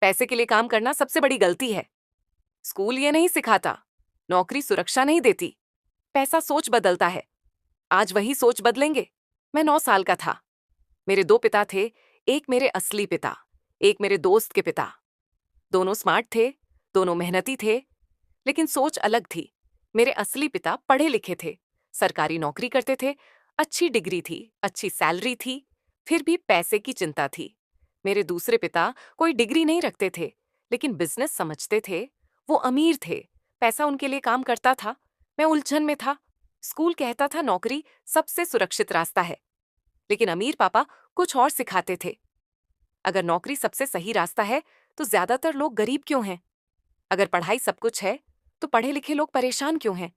पैसे के लिए काम करना सबसे बड़ी गलती है। स्कूल ये नहीं सिखाता। नौकरी सुरक्षा नहीं देती। पैसा सोच बदलता है। आज वही सोच बदलेंगे। मैं 9 साल का था। मेरे दो पिता थे, एक मेरे असली पिता, एक मेरे दोस्त के पिता। दोनों स्मार्ट थे, दोनों मेहनती थे, लेकिन सोच अलग थी। मेरे असली पिता पढ़े लिखे थे, सरकारी नौकरी करते थे, अच्छी डिग्री थी, अच्छी सैलरी थी, फिर भी पैसे की चिंता थी। मेरे दूसरे पिता कोई डिग्री नहीं रखते थे, लेकिन बिजनेस समझते थे। वो अमीर थे, पैसा उनके लिए काम करता था। मैं उलझन में था। स्कूल कहता था नौकरी सबसे सुरक्षित रास्ता है, लेकिन अमीर पापा कुछ और सिखाते थे। अगर नौकरी सबसे सही रास्ता है, तो ज्यादातर लोग गरीब क्यों हैं? अगर पढ़ाई सब कुछ है, तो पढ़े लिखे लोग परेशान क्यों हैं?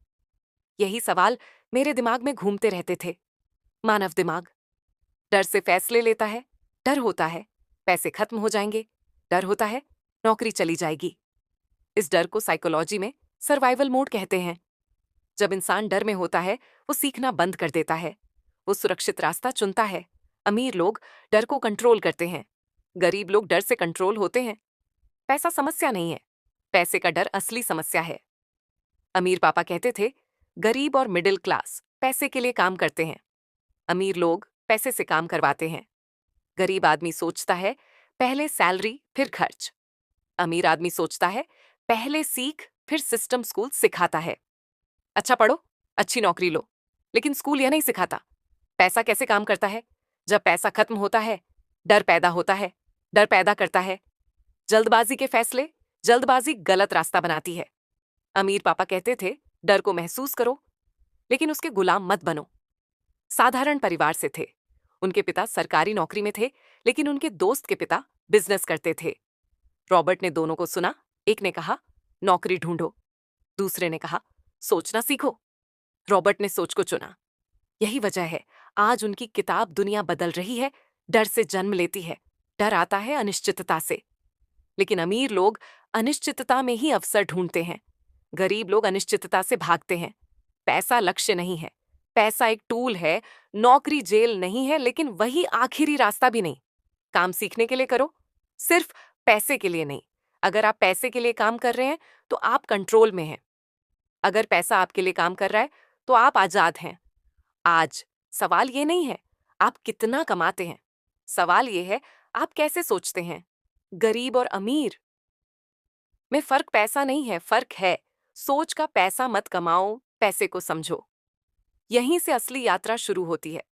यही सवाल मेरे दिमाग में घूमते रहते थे। मानव दिमाग डर से फैसले लेता है। डर होता है पैसे खत्म हो जाएंगे। डर होता है नौकरी चली जाएगी। इस डर को साइकोलॉजी में सर्वाइवल मोड कहते हैं। जब इंसान डर में होता है, वो सीखना बंद कर देता है। वो सुरक्षित रास्ता चुनता है। अमीर लोग डर को कंट्रोल करते हैं। गरीब लोग डर से कंट्रोल होते हैं। पैसा समस्या नहीं है, पैसे का डर असली समस्या है। अमीर पापा कहते थे, गरीब और मिडिल क्लास पैसे के लिए काम करते हैं। अमीर लोग पैसे से काम करवाते हैं। गरीब आदमी सोचता है, पहले सैलरी फिर खर्च। अमीर आदमी सोचता है, पहले सीख फिर सिस्टम स्कूल सिखाता है। अच्छा पढ़ो, अच्छी नौकरी लो, लेकिन स्कूल यह नहीं सिखाता पैसा कैसे काम करता है। जब पैसा खत्म होता है, डर पैदा होता है। डर पैदा करता है जल्दबाजी के फैसले। जल्दबाजी गलत रास्ता बनाती है। अमीर पापा कहते थे, डर को महसूस करो, लेकिन उसके गुलाम मत बनो। साधारण परिवार से थे। उनके पिता सरकारी नौकरी में थे, लेकिन उनके दोस्त के पिता बिजनेस करते थे। रॉबर्ट ने दोनों को सुना। एक ने कहा, नौकरी ढूंढो। दूसरे ने कहा, सोचना सीखो। रॉबर्ट ने सोच को चुना। यही वजह है आज उनकी किताब दुनिया बदल रही है। डर से जन्म लेती है। डर आता है अनिश्चितता से, लेकिन अमीर लोग अनिश्चितता में ही अवसर ढूंढते हैं। गरीब लोग अनिश्चितता से भागते हैं। पैसा लक्ष्य नहीं है, पैसा एक टूल है। नौकरी जेल नहीं है, लेकिन वही आखिरी रास्ता भी नहीं। काम सीखने के लिए करो, सिर्फ पैसे के लिए नहीं। अगर आप पैसे के लिए काम कर रहे हैं, तो आप कंट्रोल में हैं। अगर पैसा आपके लिए काम कर रहा है, तो आप आजाद हैं। आज सवाल ये नहीं है आप कितना कमाते हैं, सवाल ये है आप कैसे सोचते हैं। गरीब और अमीर में फर्क पैसा नहीं है, फर्क है सोच का। पैसा मत कमाओ, पैसे को समझो। यहीं से असली यात्रा शुरू होती है।